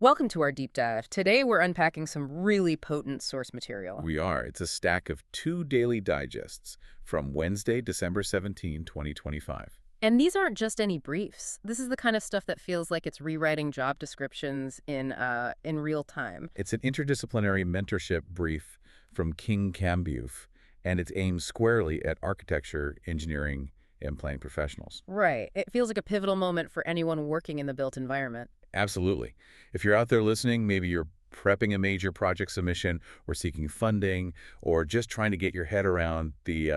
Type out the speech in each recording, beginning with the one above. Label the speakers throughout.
Speaker 1: Welcome to our deep dive. Today we're unpacking some really potent source material.
Speaker 2: We are. It's a stack of 2 daily digests from Wednesday, December 17, 2025.
Speaker 1: And these aren't just any briefs. This is the kind of stuff that feels like it's rewriting job descriptions in real time.
Speaker 2: It's an interdisciplinary mentorship brief from KING-KAMBUF, and it's aimed squarely at architecture, engineering, and planning professionals.
Speaker 1: Right. It feels like a pivotal moment for anyone working in the built environment.
Speaker 2: Absolutely. If you're out there listening, maybe you're prepping a major project submission or seeking funding or just trying to get your head around the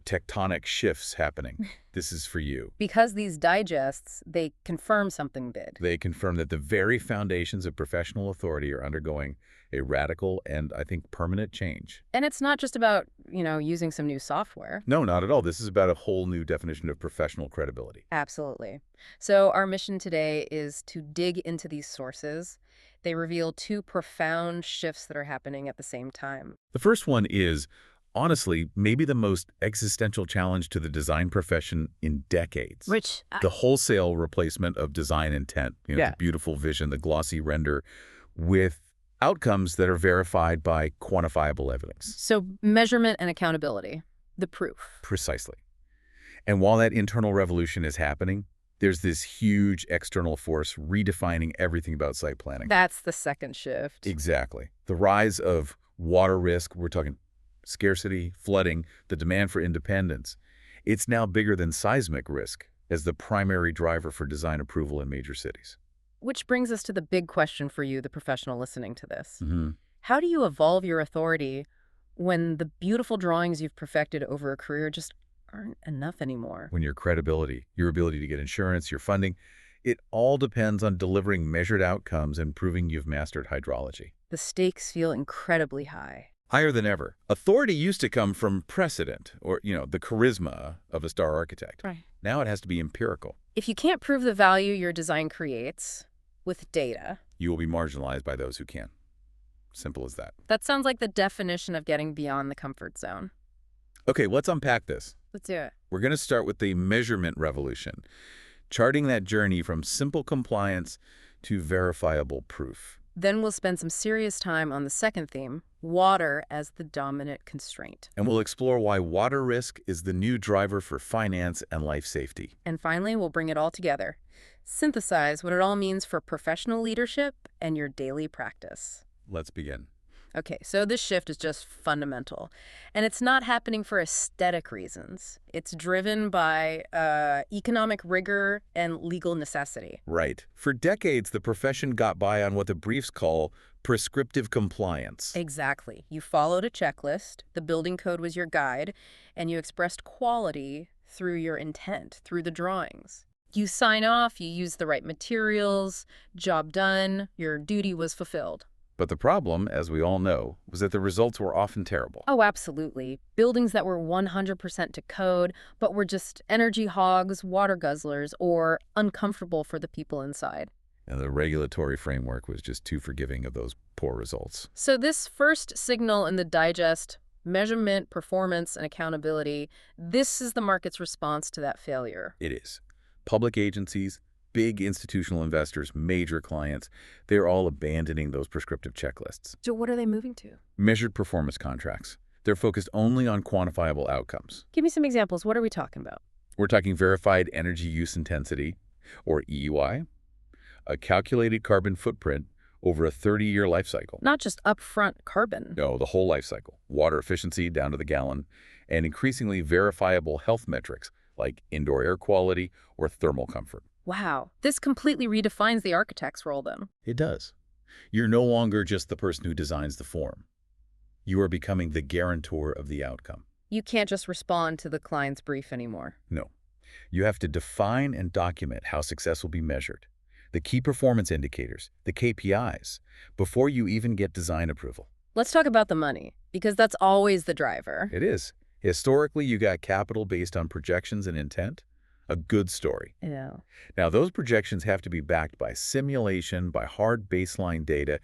Speaker 2: tectonic shifts happening. This is for you.
Speaker 1: Because these digests, they confirm something big.
Speaker 2: They confirm that the very foundations of professional authority are undergoing a radical and, I think, permanent change.
Speaker 1: And it's not just about, using some new software.
Speaker 2: No, not at all. This is about a whole new definition of professional credibility.
Speaker 1: Absolutely. So our mission today is to dig into these sources. They reveal two profound shifts that are happening at the same time.
Speaker 2: The first one is, honestly, maybe the most existential challenge to the design profession in decades.
Speaker 1: Which,
Speaker 2: The wholesale replacement of design intent, the beautiful vision, the glossy render, with outcomes that are verified by quantifiable evidence.
Speaker 1: so measurement and accountability, the proof.
Speaker 2: Precisely. And while that internal revolution is happening, there's this huge external force redefining everything about site planning.
Speaker 1: That's the second shift.
Speaker 2: Exactly. The rise of water risk, we're talking scarcity, flooding, the demand for independence. It's now bigger than seismic risk as the primary driver for design approval in major cities.
Speaker 1: Which brings us to the big question for you, the professional listening to this.
Speaker 2: Mm-hmm.
Speaker 1: How do you evolve your authority when the beautiful drawings you've perfected over a career just aren't enough anymore?
Speaker 2: When your credibility, your ability to get insurance, your funding, it all depends on delivering measured outcomes and proving you've mastered hydrology.
Speaker 1: The stakes feel incredibly high.
Speaker 2: Higher than ever. Authority used to come from precedent or, the charisma of a star architect.
Speaker 1: Right.
Speaker 2: Now it has to be empirical.
Speaker 1: If you can't prove the value your design creates with data,
Speaker 2: You will be marginalized by those who can. Simple as that.
Speaker 1: that sounds like the definition of getting beyond the comfort zone.
Speaker 2: Okay, let's unpack this.
Speaker 1: Let's do it.
Speaker 2: We're going to start with the measurement revolution, charting that journey from simple compliance to verifiable proof.
Speaker 1: Then we'll spend some serious time on the second theme, water as the dominant constraint.
Speaker 2: And we'll explore why water risk is the new driver for finance and life safety.
Speaker 1: And finally, we'll bring it all together. Synthesize what it all means for professional leadership and your daily practice.
Speaker 2: Let's begin.
Speaker 1: Okay, so this shift is just fundamental. And it's not happening for aesthetic reasons. It's driven by economic rigor and legal necessity.
Speaker 2: Right. For decades, the profession got by on what the briefs call prescriptive compliance.
Speaker 1: Exactly. You followed a checklist, the building code was your guide, and you expressed quality through your intent, through the drawings. You sign off, you use the right materials, job done, your duty was fulfilled.
Speaker 2: But the problem, as we all know, was that the results were often terrible.
Speaker 1: Oh, absolutely. Buildings that were 100% to code, but were just energy hogs, water guzzlers, or uncomfortable for the people inside.
Speaker 2: And the regulatory framework was just too forgiving of those poor results.
Speaker 1: So this first signal in the digest, measurement, performance, and accountability, this is the market's response to that failure.
Speaker 2: It is. Public agencies, big institutional investors, major clients, they're all abandoning those prescriptive checklists.
Speaker 1: So what are they moving to?
Speaker 2: Measured performance contracts. They're focused only on quantifiable outcomes.
Speaker 1: Give me some examples. What are we talking about?
Speaker 2: We're talking verified energy use intensity, or EUI, a calculated carbon footprint over a 30-year life cycle.
Speaker 1: Not just upfront carbon.
Speaker 2: No, the whole life cycle. Water efficiency down to the gallon, and increasingly verifiable health metrics like indoor air quality or thermal comfort.
Speaker 1: Wow. This completely redefines the architect's role then.
Speaker 2: It does. You're no longer just the person who designs the form. You are becoming the guarantor of the outcome.
Speaker 1: You can't just respond to the client's brief anymore.
Speaker 2: No. You have to define and document how success will be measured, the key performance indicators, the KPIs, before you even get design approval.
Speaker 1: Let's talk about the money, because that's always the driver.
Speaker 2: It is. Historically, you got capital based on projections and intent. A good story.
Speaker 1: Yeah.
Speaker 2: Now, those projections have to be backed by simulation, by hard baseline data,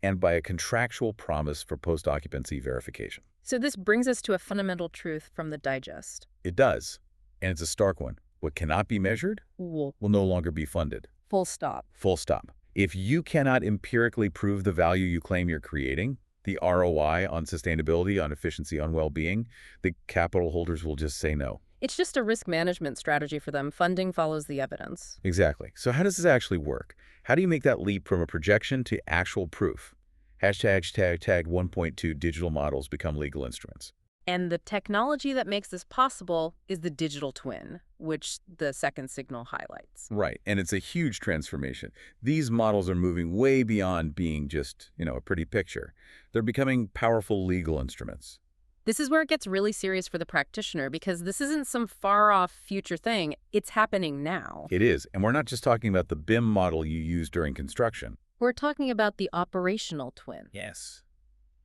Speaker 2: and by a contractual promise for post-occupancy verification.
Speaker 1: So this brings us to a fundamental truth from the digest.
Speaker 2: It does, and it's a stark one. What cannot be measured
Speaker 1: Well,
Speaker 2: will no longer be funded.
Speaker 1: full stop.
Speaker 2: Full stop. If you cannot empirically prove the value you claim you're creating, the ROI on sustainability, on efficiency, on well-being, the capital holders will just say no.
Speaker 1: It's just a risk management strategy for them. Funding follows the evidence.
Speaker 2: Exactly. So how does this actually work? How do you make that leap from a projection to actual proof? Hashtag 1.2 digital models become legal instruments.
Speaker 1: And the technology that makes this possible is the digital twin, which the second signal highlights.
Speaker 2: Right, and it's a huge transformation. These models are moving way beyond being just, a pretty picture. They're becoming powerful legal instruments.
Speaker 1: This is where it gets really serious for the practitioner, because this isn't some far-off future thing. It's happening now.
Speaker 2: It is, and we're not just talking about the BIM model you use during construction.
Speaker 1: We're talking about the operational twin.
Speaker 2: Yes.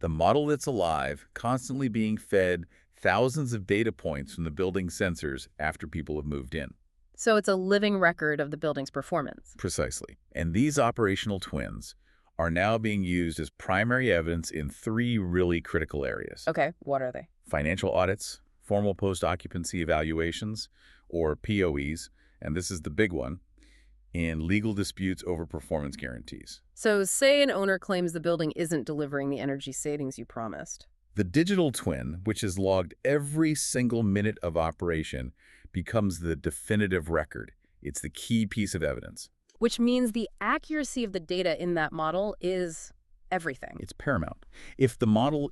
Speaker 2: The model that's alive, constantly being fed thousands of data points from the building sensors after people have moved in.
Speaker 1: So it's a living record of the building's performance.
Speaker 2: Precisely. And these operational twins are now being used as primary evidence in 3 really critical areas.
Speaker 1: Okay, what are they?
Speaker 2: Financial audits, formal post-occupancy evaluations, or POEs, and this is the big one, in legal disputes over performance guarantees.
Speaker 1: So say an owner claims the building isn't delivering the energy savings you promised.
Speaker 2: The digital twin, which is logged every single minute of operation, becomes the definitive record. It's the key piece of evidence.
Speaker 1: Which means the accuracy of the data in that model is everything.
Speaker 2: It's paramount. If the model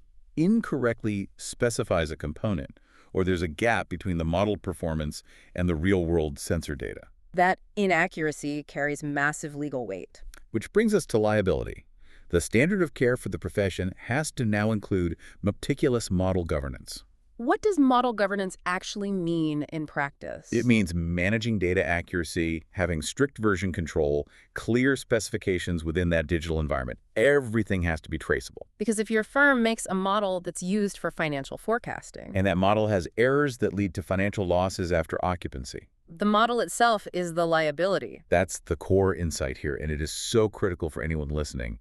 Speaker 2: incorrectly specifies a component, or there's a gap between the model performance and the real-world sensor data,
Speaker 1: that inaccuracy carries massive legal weight.
Speaker 2: which brings us to liability. The standard of care for the profession has to now include meticulous model governance.
Speaker 1: What does model governance actually mean in practice?
Speaker 2: It means managing data accuracy, having strict version control, clear specifications within that digital environment. Everything has to be traceable.
Speaker 1: Because if your firm makes a model that's used for financial forecasting,
Speaker 2: And that model has errors that lead to financial losses after occupancy.
Speaker 1: the model itself is the liability.
Speaker 2: That's the core insight here, and it is so critical for anyone listening.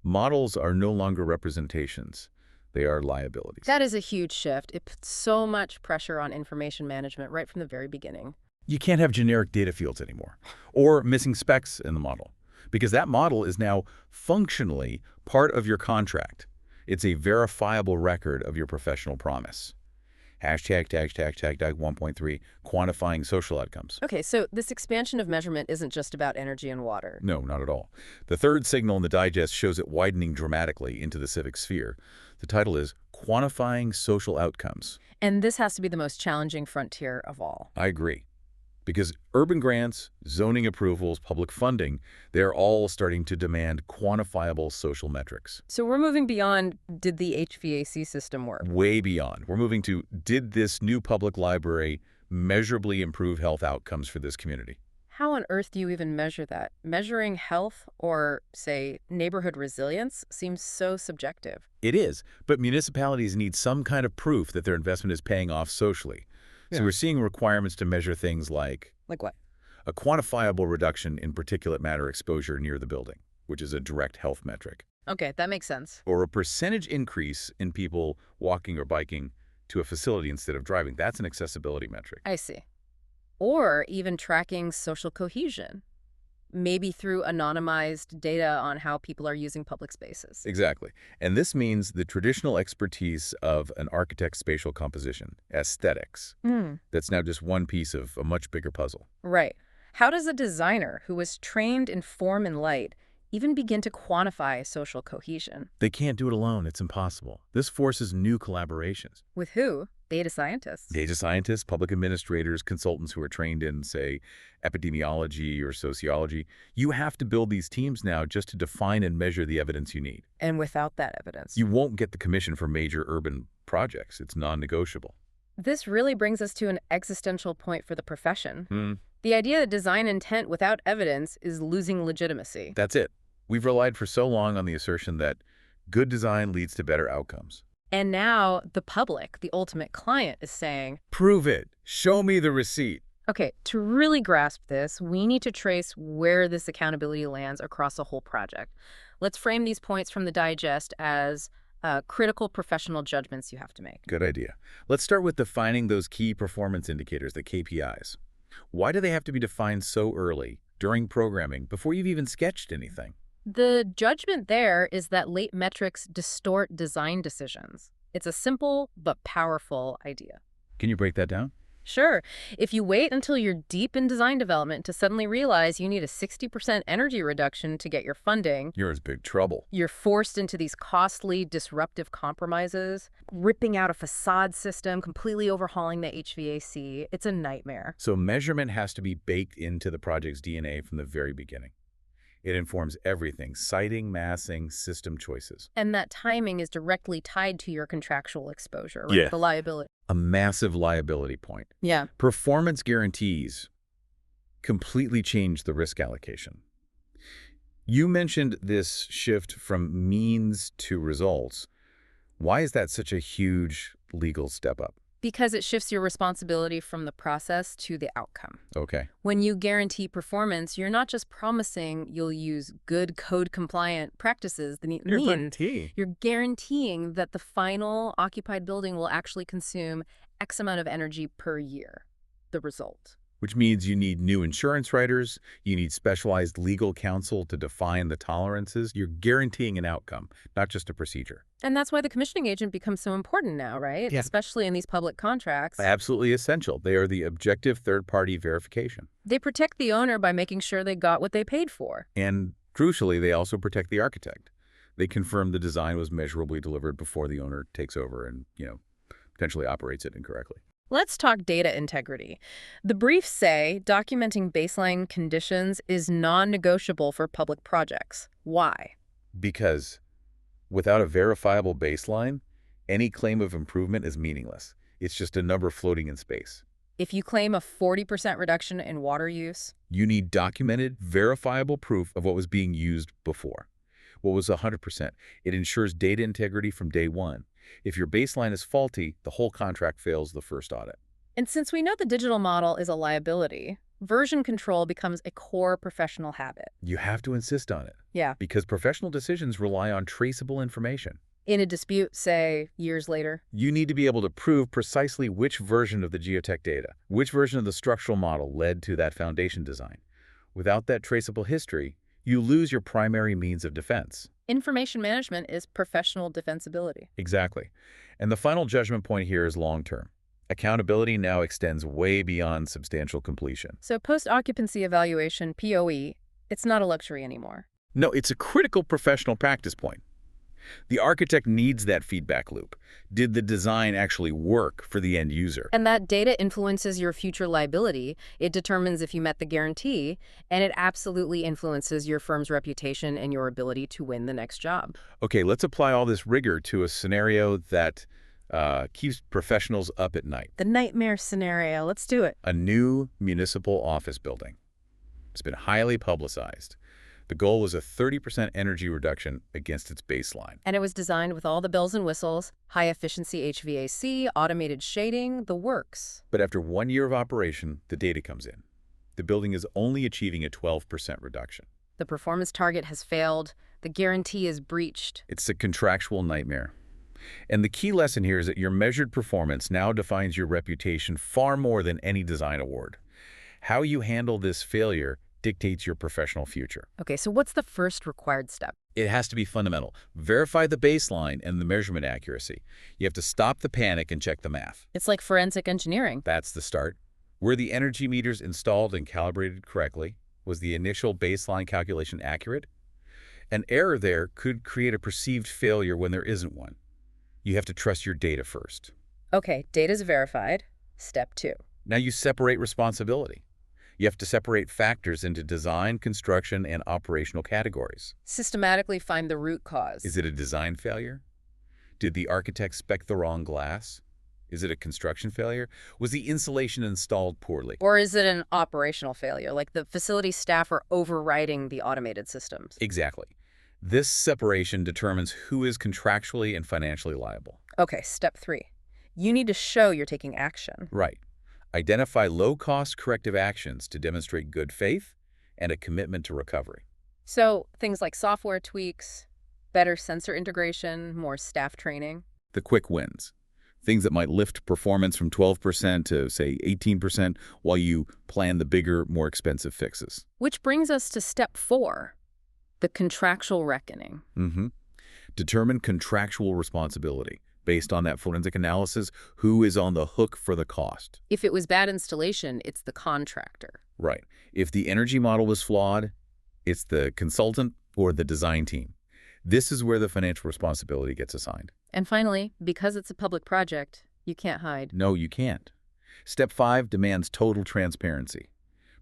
Speaker 2: Models are no longer representations. They are liabilities.
Speaker 1: That is a huge shift. It puts so much pressure on information management right from the very beginning.
Speaker 2: You can't have generic data fields anymore, or missing specs in the model, because that model is now functionally part of your contract. It's a verifiable record of your professional promise. Hashtag 1.3, quantifying social outcomes.
Speaker 1: Okay, so this expansion of measurement isn't just about energy and water.
Speaker 2: No, not at all. The third signal in the digest shows it widening dramatically into the civic sphere. The title is Quantifying Social Outcomes.
Speaker 1: And this has to be the most challenging frontier of all.
Speaker 2: I agree. Because urban grants, zoning approvals, public funding, they're all starting to demand quantifiable social metrics.
Speaker 1: So we're moving beyond, did the HVAC system work?
Speaker 2: Way beyond. We're moving to, did this new public library measurably improve health outcomes for this community?
Speaker 1: How on earth do you even measure that? Measuring health or, say, neighborhood resilience seems so subjective.
Speaker 2: It is, but municipalities need some kind of proof that their investment is paying off socially. So we're seeing requirements to measure things like
Speaker 1: Like what?
Speaker 2: a quantifiable reduction in particulate matter exposure near the building, which is a direct health metric,
Speaker 1: Okay, that makes sense.
Speaker 2: or a percentage increase in people walking or biking to a facility instead of driving. That's an accessibility metric.
Speaker 1: I see. Or even tracking social cohesion, maybe through anonymized data on how people are using public spaces.
Speaker 2: Exactly. And this means the traditional expertise of an architect's spatial composition, aesthetics. That's now just one piece of a much bigger puzzle.
Speaker 1: Right. How does a designer who was trained in form and light even begin to quantify social cohesion?
Speaker 2: They can't do it alone. It's impossible. This forces new collaborations.
Speaker 1: With who? Data scientists.
Speaker 2: Data scientists, public administrators, consultants who are trained in, say, epidemiology or sociology. You have to build these teams now just to define and measure the evidence you need.
Speaker 1: And without that evidence.
Speaker 2: You won't get the commission for major urban projects. It's non-negotiable.
Speaker 1: This really brings us to an existential point for the profession. The idea that design intent without evidence is losing legitimacy.
Speaker 2: That's it. We've relied for so long on the assertion that good design leads to better outcomes.
Speaker 1: And now the public, the ultimate client, is saying,
Speaker 2: Prove it. Show me the receipt.
Speaker 1: okay, to really grasp this, we need to trace where this accountability lands across a whole project. Let's frame these points from the digest as critical professional judgments you have to make.
Speaker 2: Good idea. Let's start with defining those key performance indicators, the KPIs. Why do they have to be defined so early during programming, before you've even sketched anything.
Speaker 1: The judgment there is that late metrics distort design decisions. It's a simple but powerful idea.
Speaker 2: Can you break that down?
Speaker 1: Sure, if you wait until you're deep in design development to suddenly realize you need a 60% energy reduction to get your funding,
Speaker 2: You're in big trouble.
Speaker 1: you're forced into these costly, disruptive compromises, ripping out a facade system, completely overhauling the HVAC. It's a nightmare.
Speaker 2: So measurement has to be baked into the project's DNA from the very beginning. It informs everything: siting, massing, system choices.
Speaker 1: And that timing is directly tied to your contractual exposure, right?
Speaker 2: Yeah.
Speaker 1: The liability.
Speaker 2: A massive liability point.
Speaker 1: Yeah.
Speaker 2: Performance guarantees completely change the risk allocation. You mentioned this shift from means to results. Why is that such a huge legal step up?
Speaker 1: Because it shifts your responsibility from the process to the outcome.
Speaker 2: Okay.
Speaker 1: When you guarantee performance, you're not just promising you'll use good code-compliant practices. You're guaranteeing that the final occupied building will actually consume X amount of energy per year, the result.
Speaker 2: Which means you need new insurance writers, you need specialized legal counsel to define the tolerances. You're guaranteeing an outcome, not just a procedure.
Speaker 1: And that's why the commissioning agent becomes so important now, right?
Speaker 2: Yeah.
Speaker 1: Especially in these public contracts.
Speaker 2: Absolutely essential. They are the objective third-party verification.
Speaker 1: They protect the owner by making sure they got what they paid for.
Speaker 2: And crucially, they also protect the architect. They confirm the design was measurably delivered before the owner takes over and, potentially operates it incorrectly.
Speaker 1: Let's talk data integrity. The briefs say documenting baseline conditions is non-negotiable for public projects. Why?
Speaker 2: Because without a verifiable baseline, any claim of improvement is meaningless. It's just a number floating in space.
Speaker 1: If you claim a 40% reduction in water use,
Speaker 2: You need documented, verifiable proof of what was being used before. What was 100%? It ensures data integrity from day one. If your baseline is faulty, the whole contract fails the first audit.
Speaker 1: and since we know the digital model is a liability, version control becomes a core professional habit.
Speaker 2: You have to insist on it,
Speaker 1: Yeah.
Speaker 2: because professional decisions rely on traceable information.
Speaker 1: In a dispute, say, years later.
Speaker 2: You need to be able to prove precisely which version of the geotech data, which version of the structural model led to that foundation design. Without that traceable history, you lose your primary means of defense.
Speaker 1: Information management is professional defensibility.
Speaker 2: Exactly. And the final judgment point here is long-term. Accountability now extends way beyond substantial completion.
Speaker 1: So post-occupancy evaluation, POE, it's not a luxury anymore.
Speaker 2: No, it's a critical professional practice point. The architect needs that feedback loop. Did the design actually work for the end user?
Speaker 1: And that data influences your future liability. It determines if you met the guarantee, and it absolutely influences your firm's reputation and your ability to win the next job.
Speaker 2: Okay, let's apply all this rigor to a scenario that keeps professionals up at night.
Speaker 1: The nightmare scenario. Let's do it.
Speaker 2: A new municipal office building. It's been highly publicized. The goal was a 30% energy reduction against its baseline.
Speaker 1: And it was designed with all the bells and whistles, high-efficiency HVAC, automated shading, the works.
Speaker 2: But after 1 year of operation, the data comes in. The building is only achieving a 12% reduction.
Speaker 1: The performance target has failed. The guarantee is breached.
Speaker 2: It's a contractual nightmare. And the key lesson here is that your measured performance now defines your reputation far more than any design award. How you handle this failure dictates your professional future.
Speaker 1: Okay, so what's the first required step?
Speaker 2: It has to be fundamental. Verify the baseline and the measurement accuracy. You have to stop the panic and check the math.
Speaker 1: It's like forensic engineering.
Speaker 2: That's the start. Were the energy meters installed and calibrated correctly? Was the initial baseline calculation accurate? An error there could create a perceived failure when there isn't one. You have to trust your data first.
Speaker 1: Okay, data's verified. Step 2.
Speaker 2: Now you separate responsibility. You have to separate factors into design, construction, and operational categories.
Speaker 1: Systematically find the root cause.
Speaker 2: Is it a design failure? Did the architect spec the wrong glass? Is it a construction failure? Was the insulation installed poorly?
Speaker 1: Or is it an operational failure, like the facility staff are overriding the automated systems?
Speaker 2: Exactly. This separation determines who is contractually and financially liable.
Speaker 1: Okay, step 3. You need to show you're taking action.
Speaker 2: Right. Identify low-cost corrective actions to demonstrate good faith and a commitment to recovery.
Speaker 1: So things like software tweaks, better sensor integration, more staff training.
Speaker 2: The quick wins. Things that might lift performance from 12% to, say, 18% while you plan the bigger, more expensive fixes.
Speaker 1: Which brings us to step 4, the contractual reckoning.
Speaker 2: Determine contractual responsibility. Based on that forensic analysis, who is on the hook for the cost?
Speaker 1: If it was bad installation, it's the contractor.
Speaker 2: Right. If the energy model was flawed, it's the consultant or the design team. This is where the financial responsibility gets assigned.
Speaker 1: And finally, because it's a public project, you can't hide.
Speaker 2: No, you can't. Step 5 demands total transparency.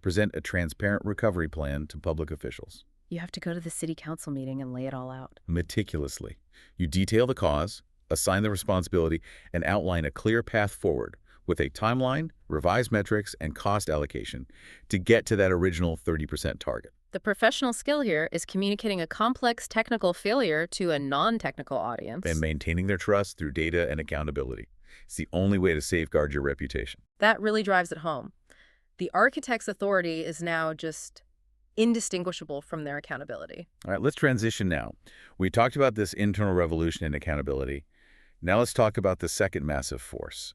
Speaker 2: Present a transparent recovery plan to public officials.
Speaker 1: You have to go to the city council meeting and lay it all out.
Speaker 2: Meticulously. You detail the cause, assign the responsibility, and outline a clear path forward with a timeline, revised metrics, and cost allocation to get to that original 30% target.
Speaker 1: The professional skill here is communicating a complex technical failure to a non-technical audience.
Speaker 2: And maintaining their trust through data and accountability. It's the only way to safeguard your reputation.
Speaker 1: That really drives it home. The architect's authority is now just indistinguishable from their accountability.
Speaker 2: All right, let's transition now. We talked about this internal revolution in accountability. Now let's talk about the second massive force,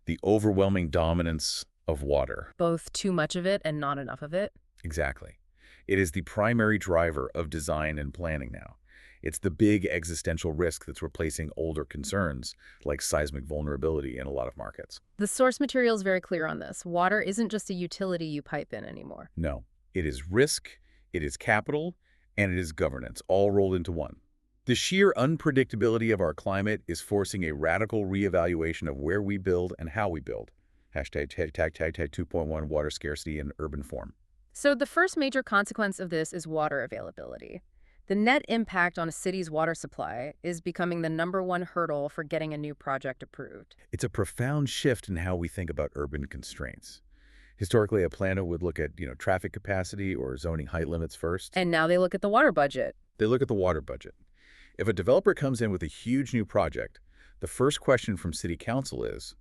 Speaker 2: the overwhelming dominance of water.
Speaker 1: Both too much of it and not enough of it.
Speaker 2: Exactly. It is the primary driver of design and planning now. It's the big existential risk that's replacing older concerns like seismic vulnerability in a lot of markets.
Speaker 1: The source material is very clear on this. Water isn't just a utility you pipe in anymore.
Speaker 2: No, it is risk, it is capital, and it is governance, all rolled into one. The sheer unpredictability of our climate is forcing a radical reevaluation of where we build and how we build. Hashtag 2.1 water scarcity in urban form.
Speaker 1: So the first major consequence of this is water availability. The net impact on a city's water supply is becoming the #1 hurdle for getting a new project approved.
Speaker 2: It's a profound shift in how we think about urban constraints. Historically, a planner would look at, traffic capacity or zoning height limits first.
Speaker 1: And now they look at the water budget.
Speaker 2: They look at the water budget. If a developer comes in with a huge new project, the first question from City Council is,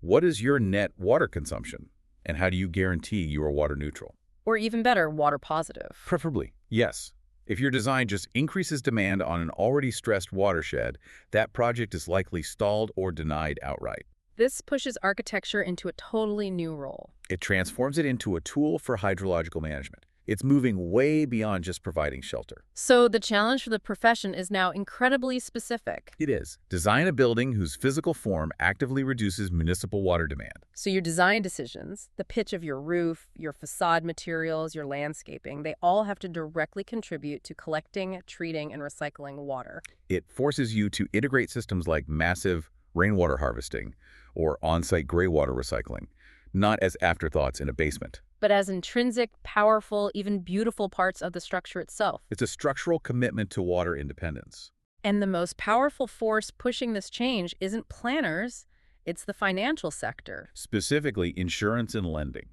Speaker 2: what is your net water consumption? And how do you guarantee you are water neutral?
Speaker 1: Or even better, water positive.
Speaker 2: Preferably, yes. If your design just increases demand on an already stressed watershed, that project is likely stalled or denied outright.
Speaker 1: This pushes architecture into a totally new role.
Speaker 2: It transforms it into a tool for hydrological management. It's moving way beyond just providing shelter.
Speaker 1: So the challenge for the profession is now incredibly specific.
Speaker 2: It is. Design a building whose physical form actively reduces municipal water demand.
Speaker 1: So your design decisions, the pitch of your roof, your facade materials, your landscaping, they all have to directly contribute to collecting, treating, and recycling water.
Speaker 2: It forces you to integrate systems like massive rainwater harvesting or on-site gray water recycling, not as afterthoughts in a basement,
Speaker 1: but as intrinsic, powerful, even beautiful parts of the structure itself.
Speaker 2: It's a structural commitment to water independence.
Speaker 1: And the most powerful force pushing this change isn't planners, it's the financial sector.
Speaker 2: Specifically, insurance and lending.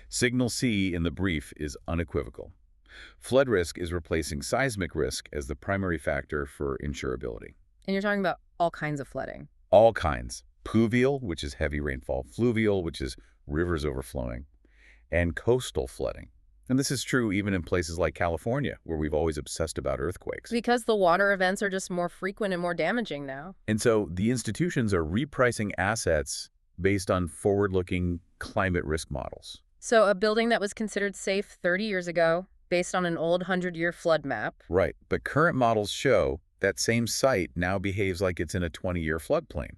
Speaker 2: Signal C in the brief is unequivocal. Flood risk is replacing seismic risk as the primary factor for insurability.
Speaker 1: And you're talking about all kinds of flooding.
Speaker 2: All kinds. Pluvial, which is heavy rainfall. Fluvial, which is rivers overflowing. And coastal flooding. And this is true even in places like California, where we've always obsessed about earthquakes.
Speaker 1: Because the water events are just more frequent and more damaging now.
Speaker 2: And so the institutions are repricing assets based on forward-looking climate risk models.
Speaker 1: So a building that was considered safe 30 years ago, based on an old 100-year flood map.
Speaker 2: Right, but current models show that same site now behaves like it's in a 20-year floodplain.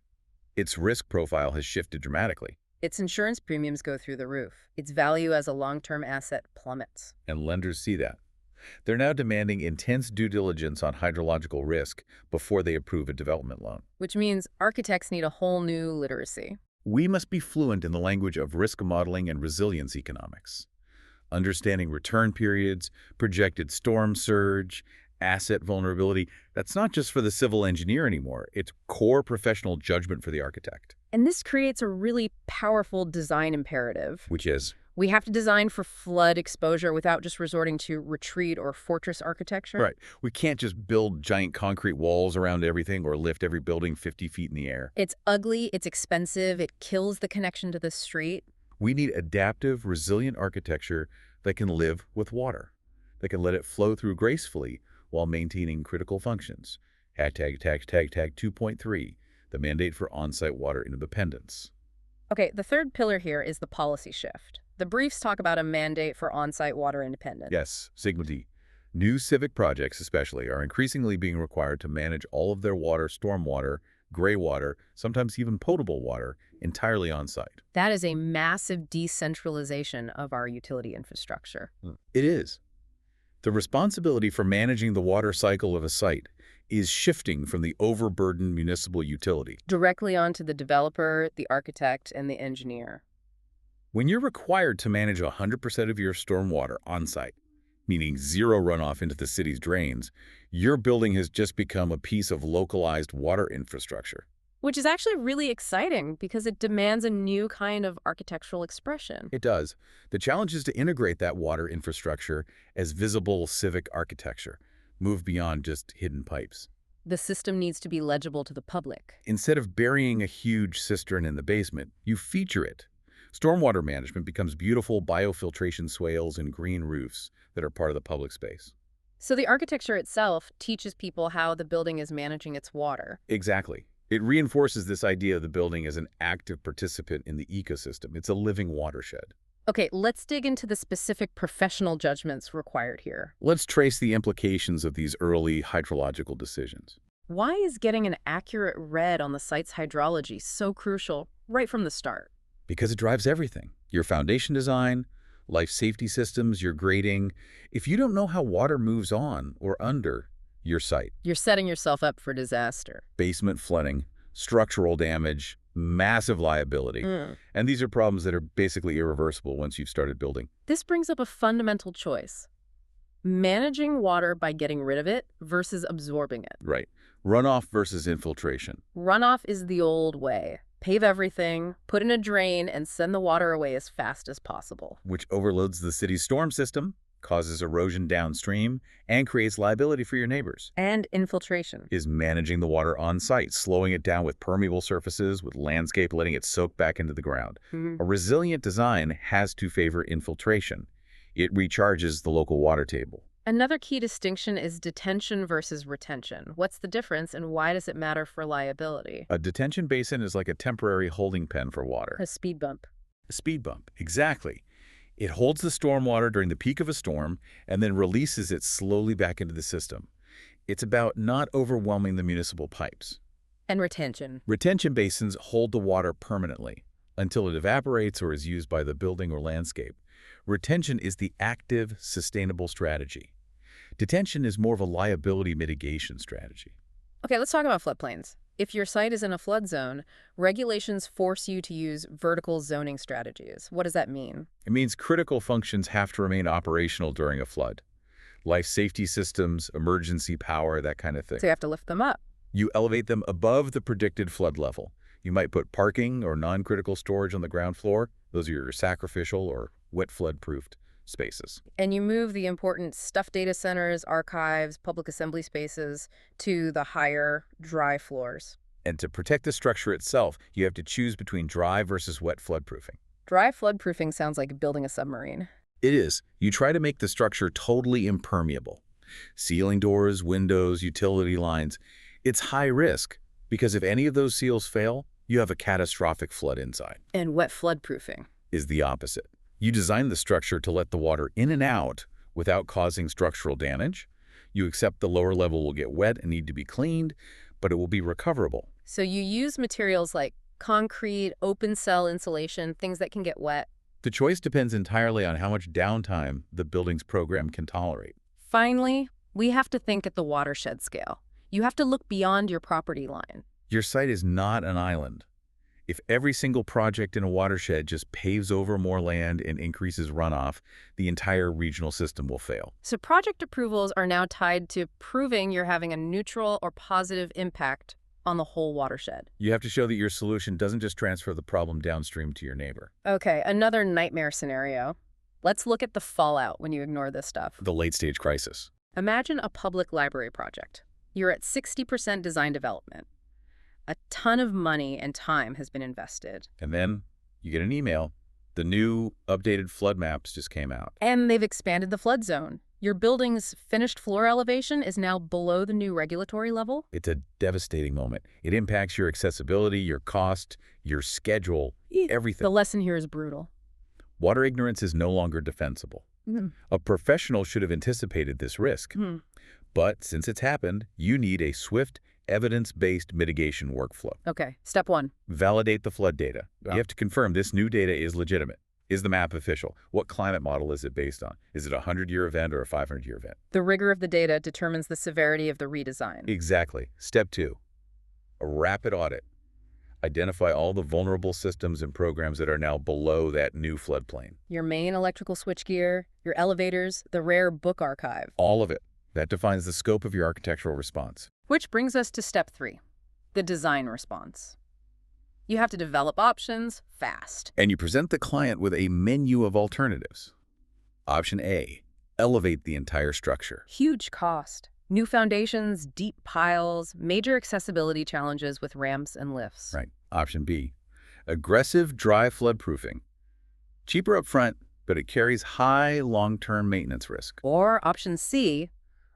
Speaker 2: Its risk profile has shifted dramatically.
Speaker 1: Its insurance premiums go through the roof. Its value as a long-term asset plummets.
Speaker 2: And lenders see that. They're now demanding intense due diligence on hydrological risk before they approve a development loan.
Speaker 1: Which means architects need a whole new literacy.
Speaker 2: We must be fluent in the language of risk modeling and resilience economics. Understanding return periods, projected storm surge, asset vulnerability, that's not just for the civil engineer anymore. It's core professional judgment for the architect.
Speaker 1: And this creates a really powerful design imperative.
Speaker 2: Which is?
Speaker 1: We have to design for flood exposure without just resorting to retreat or fortress architecture.
Speaker 2: Right. We can't just build giant concrete walls around everything or lift every building 50 feet in the air.
Speaker 1: It's ugly, it's expensive, it kills the connection to the street.
Speaker 2: We need adaptive, resilient architecture that can live with water, that can let it flow through gracefully while maintaining critical functions. Hashtag 2.3, the mandate for on-site water independence.
Speaker 1: Okay, the third pillar here is the policy shift. The briefs talk about a mandate for on-site water independence.
Speaker 2: Yes, Sigma D. New civic projects especially are increasingly being required to manage all of their water, stormwater, gray water, sometimes even potable water, entirely on-site.
Speaker 1: That is a massive decentralization of our utility infrastructure.
Speaker 2: It is. The responsibility for managing the water cycle of a site is shifting from the overburdened municipal utility.
Speaker 1: Directly onto the developer, the architect, and the engineer.
Speaker 2: When you're required to manage 100% of your stormwater on-site, meaning zero runoff into the city's drains, your building has just become a piece of localized water infrastructure.
Speaker 1: Which is actually really exciting because it demands a new kind of architectural expression.
Speaker 2: It does. The challenge is to integrate that water infrastructure as visible civic architecture, move beyond just hidden pipes.
Speaker 1: The system needs to be legible to the public.
Speaker 2: Instead of burying a huge cistern in the basement, you feature it. Stormwater management becomes beautiful biofiltration swales and green roofs that are part of the public space.
Speaker 1: So the architecture itself teaches people how the building is managing its water.
Speaker 2: Exactly. It reinforces this idea of the building as an active participant in the ecosystem. It's a living watershed.
Speaker 1: Okay, let's dig into the specific professional judgments required here.
Speaker 2: Let's trace the implications of these early hydrological decisions.
Speaker 1: Why is getting an accurate read on the site's hydrology so crucial right from the start?
Speaker 2: Because it drives everything. Your foundation design, life safety systems, your grading. If you don't know how water moves on or under your site,
Speaker 1: You're setting yourself up for disaster.
Speaker 2: basement flooding, structural damage, massive liability. And these are problems that are basically irreversible once you've started building.
Speaker 1: This brings up a fundamental choice. Managing water by getting rid of it versus absorbing it.
Speaker 2: Right. Runoff versus infiltration.
Speaker 1: Runoff is the old way. Pave everything, put in a drain, and send the water away as fast as possible.
Speaker 2: Which overloads the city's storm system, causes erosion downstream, and creates liability for your neighbors.
Speaker 1: And infiltration.
Speaker 2: Is managing the water on site, slowing it down with permeable surfaces, with landscape, letting it soak back into the ground. A resilient design has to favor infiltration. It recharges the local water table.
Speaker 1: Another key distinction is detention versus retention. What's the difference and why does it matter for liability?
Speaker 2: A detention basin is like a temporary holding pen for water.
Speaker 1: A speed bump.
Speaker 2: A speed bump, exactly. It holds the stormwater during the peak of a storm and then releases it slowly back into the system. It's about not overwhelming the municipal pipes.
Speaker 1: And retention.
Speaker 2: Retention basins hold the water permanently until it evaporates or is used by the building or landscape. Retention is the active, sustainable strategy. Detention is more of a liability mitigation strategy.
Speaker 1: Okay, let's talk about floodplains. If your site is in a flood zone, regulations force you to use vertical zoning strategies. What does that mean?
Speaker 2: It means critical functions have to remain operational during a flood. Life safety systems, emergency power, that kind of thing.
Speaker 1: So you have to lift them up.
Speaker 2: You elevate them above the predicted flood level. You might put parking or non-critical storage on the ground floor. Those are your sacrificial or wet flood-proofed spaces.
Speaker 1: And you move the important stuff data centers, archives, public assembly spaces to the higher, dry floors.
Speaker 2: And to protect the structure itself, you have to choose between dry versus wet floodproofing.
Speaker 1: Dry floodproofing sounds like building a submarine.
Speaker 2: It is. You try to make the structure totally impermeable. Ceiling doors, windows, utility lines. It's high risk because if any of those seals fail, you have a catastrophic flood inside.
Speaker 1: And wet floodproofing
Speaker 2: Is the opposite. You design the structure to let the water in and out without causing structural damage. You accept the lower level will get wet and need to be cleaned, but it will be recoverable.
Speaker 1: So you use materials like concrete, open cell insulation, things that can get wet.
Speaker 2: The choice depends entirely on how much downtime the building's program can tolerate.
Speaker 1: Finally, we have to think at the watershed scale. You have to look beyond your property line.
Speaker 2: Your site is not an island. If every single project in a watershed just paves over more land and increases runoff, the entire regional system will fail.
Speaker 1: So project approvals are now tied to proving you're having a neutral or positive impact on the whole watershed.
Speaker 2: You have to show that your solution doesn't just transfer the problem downstream to your neighbor.
Speaker 1: Okay, another nightmare scenario. Let's look at the fallout when you ignore this stuff.
Speaker 2: The late-stage crisis.
Speaker 1: Imagine a public library project. You're at 60% design development. A ton of money and time has been invested.
Speaker 2: And then you get an email. The new updated flood maps just came out.
Speaker 1: And they've expanded the flood zone. Your building's finished floor elevation is now below the new regulatory level?
Speaker 2: It's a devastating moment. It impacts your accessibility, your cost, your schedule, everything.
Speaker 1: The lesson here is brutal.
Speaker 2: Water ignorance is no longer defensible. A professional should have anticipated this risk. But since it's happened, you need a swift, evidence-based mitigation workflow.
Speaker 1: Okay, step 1.
Speaker 2: Validate the flood data. Yeah. You have to confirm this new data is legitimate. Is the map official? What climate model is it based on? Is it a 100-year event or a 500-year event?
Speaker 1: The rigor of the data determines the severity of the redesign.
Speaker 2: Exactly. Step 2, a rapid audit. Identify all the vulnerable systems and programs that are now below that new floodplain.
Speaker 1: Your main electrical switchgear, your elevators, the rare book archive.
Speaker 2: All of it. That defines the scope of your architectural response.
Speaker 1: Which brings us to step 3, the design response. You have to develop options fast.
Speaker 2: And you present the client with a menu of alternatives. Option A, elevate the entire structure.
Speaker 1: Huge cost. New foundations, deep piles, major accessibility challenges with ramps and lifts.
Speaker 2: Right. Option B, aggressive dry floodproofing. Cheaper up front, but it carries high long-term maintenance risk.
Speaker 1: Or option C,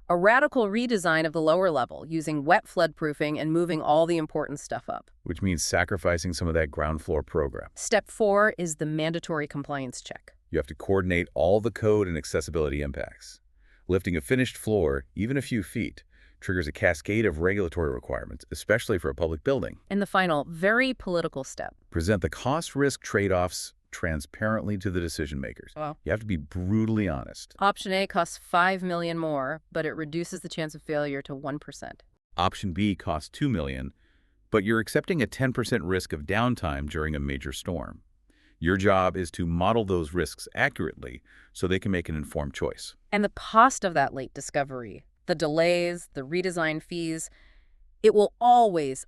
Speaker 1: a radical redesign of the lower level using wet floodproofing and moving all the important stuff up.
Speaker 2: Which means sacrificing some of that ground floor program.
Speaker 1: Step 4 is the mandatory compliance check.
Speaker 2: You have to coordinate all the code and accessibility impacts. Lifting a finished floor, even a few feet, triggers a cascade of regulatory requirements, especially for a public building.
Speaker 1: And the final, very political step.
Speaker 2: Present the cost-risk trade-offs transparently to the decision makers.
Speaker 1: Wow.
Speaker 2: You have to be brutally honest.
Speaker 1: Option A costs $5 million more, but it reduces the chance of failure to 1%.
Speaker 2: Option B costs $2 million, but you're accepting a 10% risk of downtime during a major storm. Your job is to model those risks accurately so they can make an informed choice.
Speaker 1: And the cost of that late discovery, the delays, the redesign fees, it will always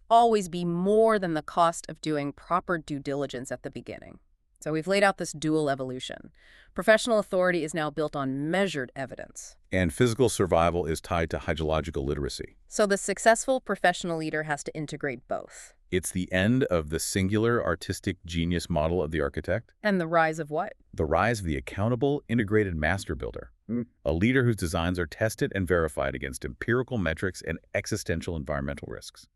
Speaker 1: be more than the cost of doing proper due diligence at the beginning. So we've laid out this dual evolution. Professional authority is now built on measured evidence.
Speaker 2: And physical survival is tied to hydrological literacy.
Speaker 1: So the successful professional leader has to integrate both.
Speaker 2: It's the end of the singular artistic genius model of the architect.
Speaker 1: And the rise of what?
Speaker 2: The rise of the accountable, integrated master builder. A leader whose designs are tested and verified against empirical metrics and existential environmental risks.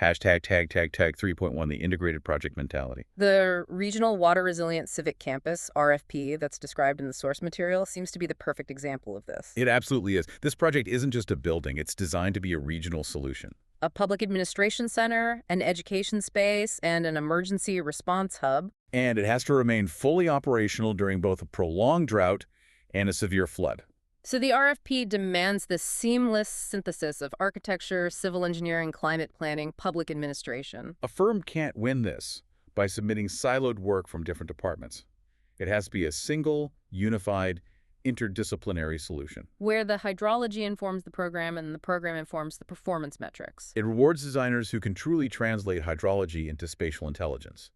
Speaker 2: Hashtag tag 3.1, the integrated project mentality.
Speaker 1: The Regional Water Resilient Civic Campus, RFP, that's described in the source material seems to be the perfect example of this.
Speaker 2: It absolutely is. This project isn't just a building. It's designed to be a regional solution.
Speaker 1: A public administration center, an education space, and an emergency response hub.
Speaker 2: And it has to remain fully operational during both a prolonged drought and a severe flood.
Speaker 1: So the RFP demands this seamless synthesis of architecture, civil engineering, climate planning, public administration.
Speaker 2: A firm can't win this by submitting siloed work from different departments. It has to be a single, unified, interdisciplinary solution.
Speaker 1: Where the hydrology informs the program and the program informs the performance metrics.
Speaker 2: It rewards designers who can truly translate hydrology into spatial intelligence.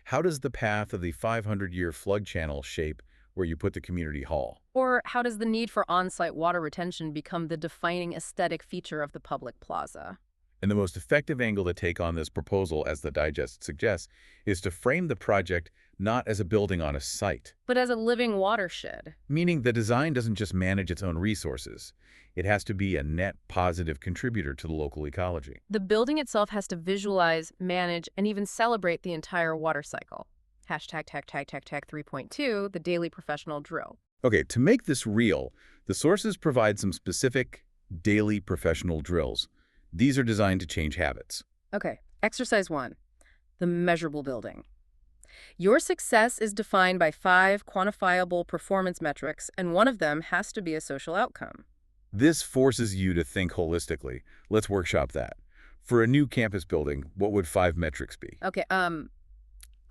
Speaker 2: How does the path of the 500-year flood channel shape where you put the community hall?
Speaker 1: Or how does the need for on-site water retention become the defining aesthetic feature of the public plaza?
Speaker 2: And the most effective angle to take on this proposal, as the digest suggests, is to frame the project not as a building on a site,
Speaker 1: but as a living watershed.
Speaker 2: Meaning the design doesn't just manage its own resources. It has to be a net positive contributor to the local ecology.
Speaker 1: The building itself has to visualize, manage, and even celebrate the entire water cycle. Hashtag tag 3.2, the daily professional drill.
Speaker 2: Okay, to make this real, the sources provide some specific daily professional drills. These are designed to change habits.
Speaker 1: Okay, exercise 1, the measurable building. Your success is defined by 5 quantifiable performance metrics, and one of them has to be a social outcome.
Speaker 2: This forces you to think holistically. Let's workshop that. For a new campus building, what would 5 metrics be?
Speaker 1: Okay,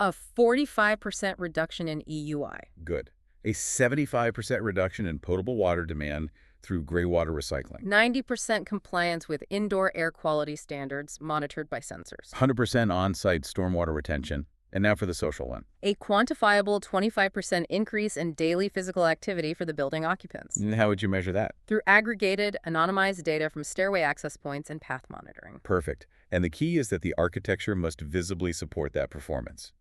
Speaker 1: a 45% reduction in EUI.
Speaker 2: Good. A 75% reduction in potable water demand through gray water recycling.
Speaker 1: 90% compliance with indoor air quality standards monitored by sensors.
Speaker 2: 100% on-site stormwater retention. And now for the social one.
Speaker 1: A quantifiable 25% increase in daily physical activity for the building occupants.
Speaker 2: And how would you measure that?
Speaker 1: Through aggregated, anonymized data from stairway access points and path monitoring.
Speaker 2: Perfect. And the key is that the architecture must visibly support that performance.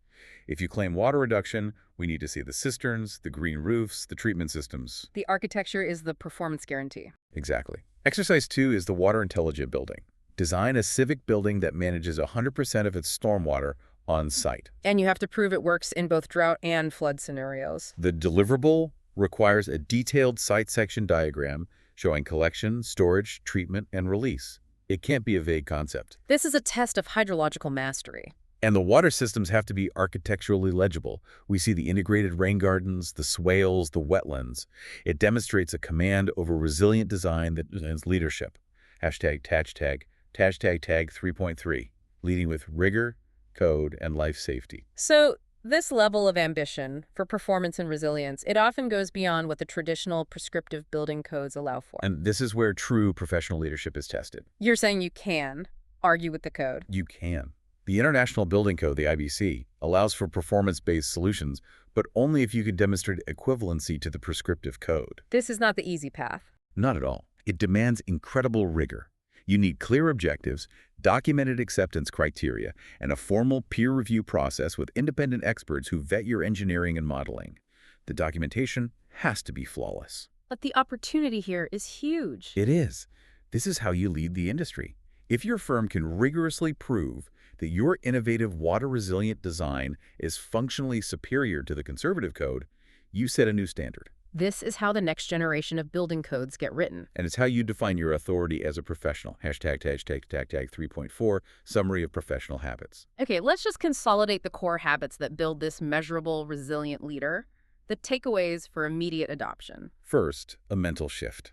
Speaker 2: If you claim water reduction, we need to see the cisterns, the green roofs, the treatment systems.
Speaker 1: The architecture is the performance guarantee.
Speaker 2: Exactly. Exercise 2 is the water intelligent building. Design a civic building that manages 100% of its stormwater on site.
Speaker 1: And you have to prove it works in both drought and flood scenarios.
Speaker 2: The deliverable requires a detailed site section diagram showing collection, storage, treatment, and release. It can't be a vague concept.
Speaker 1: This is a test of hydrological mastery.
Speaker 2: And the water systems have to be architecturally legible. We see the integrated rain gardens, the swales, the wetlands. It demonstrates a command over resilient design that demands leadership. Hashtag 3.3, leading with rigor, code, and life safety.
Speaker 1: So this level of ambition for performance and resilience, it often goes beyond what the traditional prescriptive building codes allow for.
Speaker 2: And this is where true professional leadership is tested.
Speaker 1: You're saying you can argue with the code.
Speaker 2: You can. The International Building Code, the IBC, allows for performance-based solutions, but only if you can demonstrate equivalency to the prescriptive code.
Speaker 1: This is not the easy path.
Speaker 2: Not at all. It demands incredible rigor. You need clear objectives, documented acceptance criteria, and a formal peer review process with independent experts who vet your engineering and modeling. The documentation has to be flawless.
Speaker 1: But the opportunity here is huge.
Speaker 2: It is. This is how you lead the industry. If your firm can rigorously prove that your innovative water-resilient design is functionally superior to the conservative code, you set a new standard.
Speaker 1: This is how the next generation of building codes get written.
Speaker 2: And it's how you define your authority as a professional. Hashtag 3.4, summary of professional habits.
Speaker 1: Okay, let's just consolidate the core habits that build this measurable, resilient leader. The takeaways for immediate adoption.
Speaker 2: First, a mental shift.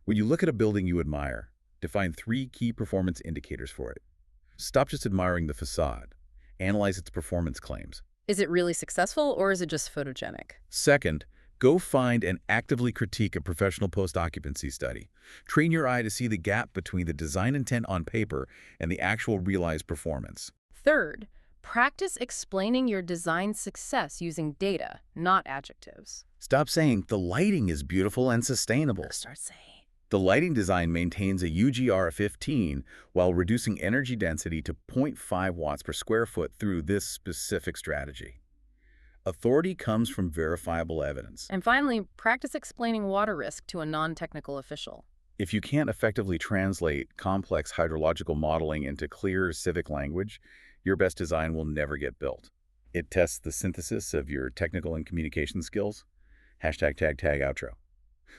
Speaker 2: When you look at a building you admire, define 3 key performance indicators for it. Stop just admiring the facade. Analyze its performance claims.
Speaker 1: Is it really successful, or is it just photogenic?
Speaker 2: Second, go find and actively critique a professional post-occupancy study. Train your eye to see the gap between the design intent on paper and the actual realized performance.
Speaker 1: Third, practice explaining your design success using data, not adjectives.
Speaker 2: Stop saying, the lighting is beautiful and sustainable.
Speaker 1: Start saying.
Speaker 2: The lighting design maintains a UGR of 15 while reducing energy density to 0.5 watts per square foot through this specific strategy. Authority comes from verifiable evidence.
Speaker 1: And finally, practice explaining water risk to a non-technical official.
Speaker 2: If you can't effectively translate complex hydrological modeling into clear civic language, your best design will never get built. It tests the synthesis of your technical and communication skills. Hashtag tag outro.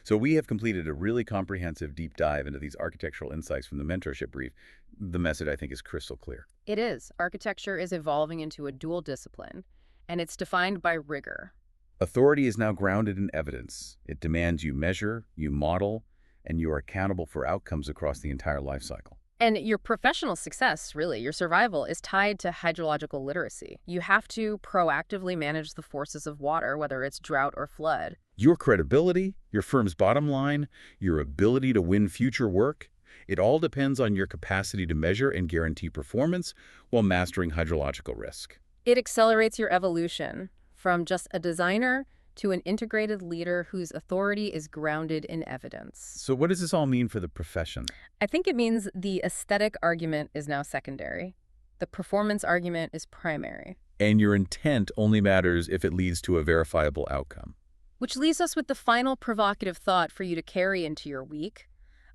Speaker 2: So we have completed a really comprehensive deep dive into these architectural insights from the mentorship brief. The message, I think, is crystal clear.
Speaker 1: It is. Architecture is evolving into a dual discipline, and it's defined by rigor.
Speaker 2: Authority is now grounded in evidence. It demands you measure, you model, and you are accountable for outcomes across the entire life cycle.
Speaker 1: And your professional success, really, your survival, is tied to hydrological literacy. You have to proactively manage the forces of water, whether it's drought or flood.
Speaker 2: Your credibility, your firm's bottom line, your ability to win future work, it all depends on your capacity to measure and guarantee performance while mastering hydrological risk.
Speaker 1: It accelerates your evolution from just a designer to an integrated leader whose authority is grounded in evidence.
Speaker 2: So what does this all mean for the profession?
Speaker 1: I think it means the aesthetic argument is now secondary. The performance argument is primary.
Speaker 2: And your intent only matters if it leads to a verifiable outcome.
Speaker 1: Which leaves us with the final provocative thought for you to carry into your week,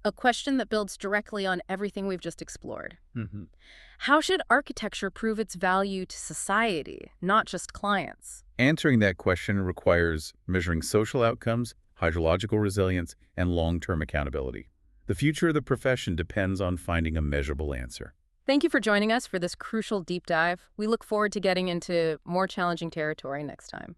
Speaker 1: a question that builds directly on everything we've just explored. How should architecture prove its value to society, not just clients?
Speaker 2: Answering that question requires measuring social outcomes, hydrological resilience, and long-term accountability. The future of the profession depends on finding a measurable answer.
Speaker 1: Thank you for joining us for this crucial deep dive. We look forward to getting into more challenging territory next time.